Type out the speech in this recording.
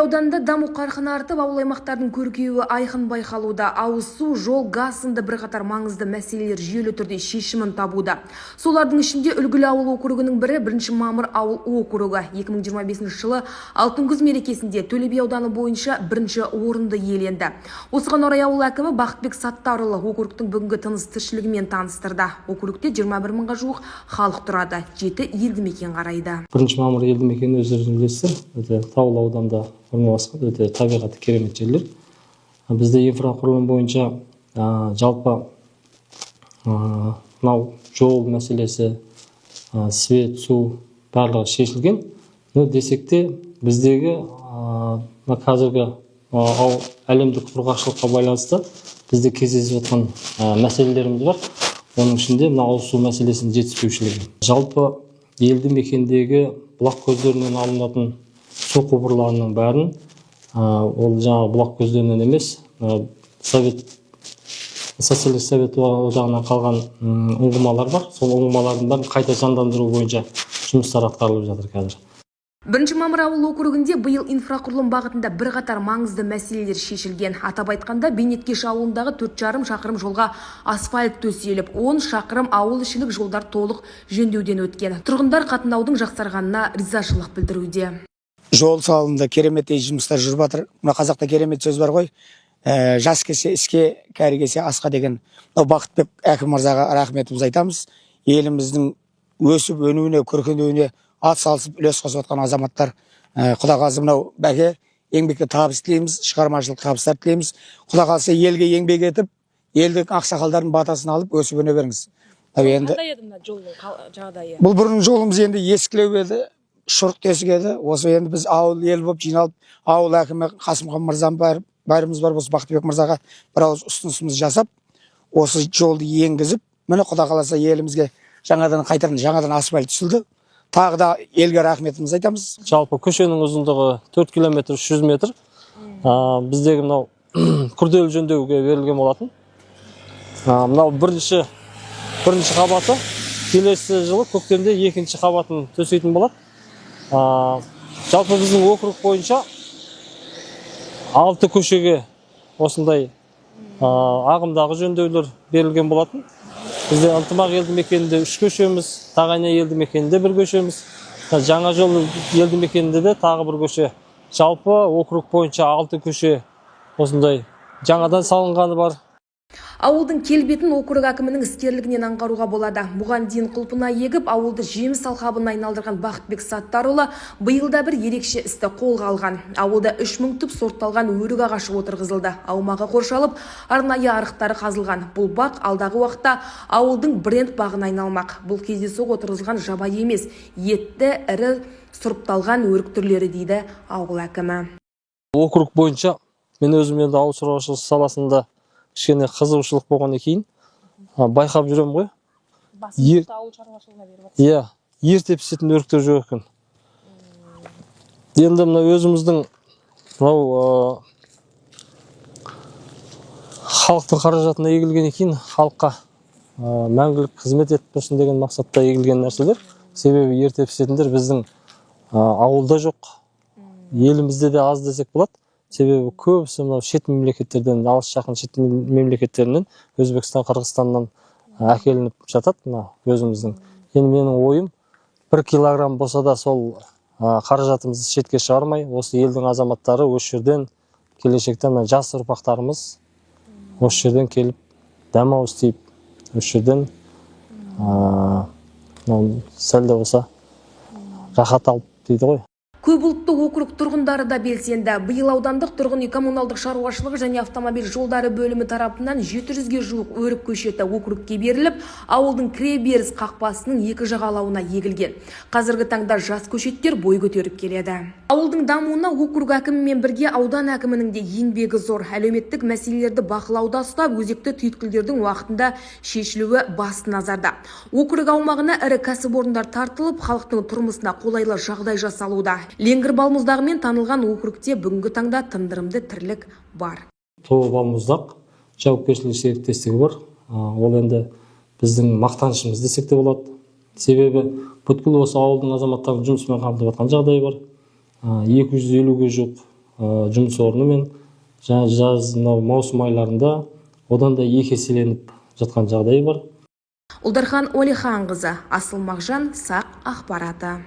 ауданында даму қарқыны артып, ауыл аймақтардың көркеюі айқын байқалуда. Ауыз су, жол, газ сынды бірқатар маңызды мәселелер жүйелі түрде шешімін табуда. Солардың ішінде үлгілі ауыл округінің бірі 1 мамыр ауыл округі. 2025 жылы Алтын күз мерекесінде Төле би ауданы бойынша 1-ші орынды иеленді. Осыған орай ауыл әкімі Бақытбек Саттарұлы округтің бүгінгі тыныс-тіршілігімен таныстырды. Округте 21 мыңға жуық халық тұрады, 7 елді мекен қарайды. 1 мамыр елді мекені өздеріңіз білесіздер, Таулы ауданда орналасқан өте табиғаты керемет жерлер. Бізде инфрақұрылым бойынша жалпы мынау жол мәселесі, свет, су барлығы шешілген. Десек те біздегі қазіргі әлемдік құрғақшылыққа байланысты бізде кездесіп жатқан мәселелеріміз бар. Оның ішінде ауыз су мәселесінің жетіспеушілігі. Жалпы елді мекендегі бұлақ көздерінен алынатын су құбырларының бәрін, ол жаңағы бұлақ көздерінен емес, социалистік совет одағынан қалған ұңғымалар бар. Сол ұңғымалардың бәрін қайта жандандыру бойынша жұмыстар атқарылып жатыр қазір. 1 мамыр ауыл округінде биыл инфрақұрылым бағытында бірқатар маңызды мәселелер шешілген. Атап айтқанда, Бейнеткеш ауылындағы 4,5 шақырым жолға асфальт төселіп, 10 шақырым ауыл ішілік жолдар толық жөндеуден өткен. Тұрғындар қатынаудың жақсарғанына ризашылық білдіруде. Жол салынды, керемет жұмыстар жүріп жатыр. Мына қазақта керемет сөз бар ғой. Жас келсе іске, кәрі келсе асқа деген. Бақытбек әкім мырзаға рахметімізді айтамыз. Еліміздің өсіп өнуіне, көркендеуіне ат салысып үлес қосып отқан азаматтар. Құда қаласа мынау бәке еңбекке табыс тілейміз, шығармашылық табыстар тілейміз. Құда қаласа елге еңбек етіп, елдің ақсақалдардың батасын алып өсіп өне беріңіз. Қандай еді мына жолдың жағдайы? Бұл бұрын жолымыз енді ескілеу еді, шұрық тесік еді. Осы енді біз ауыл ел болып жиналып, ауыл әкімі Қасымхан мырзам бәріміз бар, осы Бақытбек мырзаға бір ауыз ұсынысымыз жасап, осы жолды енгізіп, міне құда қаласа елімізге жаңадан асфальт түсілді. Тағы да елге рахметімізді айтамыз. Жалпы көшенің ұзындығы 4 км 300 метр. Біздегі мынау күрделі жөндеуге берілген болатын. Мынау бірінші қабаты, келесі жылы көктемде екінші қабатын төсейтін болады. Жалпы біздің округ бойынша 6 көшеге осындай ағымдағы жөндеулер берілген болатын. Бізде Ынтымақ елді мекенінде 3 көшеміз, Тағайна елді мекенінде 1 көшеміз, Жаңа жол елді мекенінде де тағы 1 көше. Жалпы округ бойынша 6 көше осындай жаңадан салынғаны бар. Ауылдың келбетін округ әкімінің іскерлігінен аңғаруға болады. Бұған дейін құлпына егіп, ауылды жеміс алқабына айналдырған Бақытбек Саттарұлы биылда бір ерекше істі қолға алған. Ауылда 3000 түп сортталған өрік ағашы отырғызылды. Аумағы қоршалып, арнайы арықтары қазылған. Бұл бақ алдағы уақытта ауылдың бренд бағына айналмақ. Бұл кездейсоқ отырғызылған жабайы емес, етті, ірі сұрыпталған өрік түрлері дейді ауыл әкімі. Округ бойынша мен өзім енді ауыл шаруашылығы саласында кішкене қызығушылық болғаннан кейін байқап жүремін ғой. Басымызды ауыл шаруашылығына беріп жатсыз. Иә, ерте пісетін өріктер жоқ екен. Енді мына өзіміздің халықтың қаражатына егілгеннен кейін халыққа мәңгілік қызмет етіп тұрсын деген мақсатта егілген нәрселер. Себебі ерте пісетіндер біздің ауылда жоқ, елімізде де аз десек болады. Себебі көбісі шет мемлекеттерден, алыс жақын шет мемлекеттерінен, Өзбекстан, Қырғызстаннан әкелініп жатады өзіміздің. Енді менің ойым 1 килограмм болса да сол қаражатымызды шетке шығармай, осы елдің азаматтары осы жерден келешекте жас ұрпақтарымыз осы жерден келіп дамау істейіп, осы жерден сәл де болса рахат алып дейді ғой. Көпұлтты округ тұрғындары да белсенді. Биыл аудандық тұрғын үй коммуналдық шаруашылығы және автомобиль жолдары бөлімі тарапынан 700-ге жуық өрік көшеті округке беріліп, ауылдың кіреберіс қақпасының 2 жағалауына егілген. Қазіргі таңда жас көшеттер бой көтеріп келеді. Ауылдың дамуына округ әкімімен бірге аудан әкімінің де еңбегі зор. Әлеуметтік мәселелерді бақылауда ұстап, өзекті түйткілдердің уақытында шешілуі басты назарда. Округ аумағына ірі кәсіпорындар тартылып, халықтың тұрмысына қолайлы жағдай жасалуда. Ленгір балмұздағымен танылған округте бүгінгі таңда тындырымды тірлік бар. Тобы балмұздақ жауапкершілігі серіктестігі бар. Ол енді біздің мақтанышымыз десек те болады. Себебі бүткіл осы ауылдың азаматтарын жұмыспен қамтып жатқан жағдай бар. 250-ге жуық жұмыс орнымен жаңа жаз мынау маусым айларында одан да 2 еселеніп жатқан жағдай бар. Ұлдархан Олиханқызы, Асыл Мағжан, Сақ ақпараты.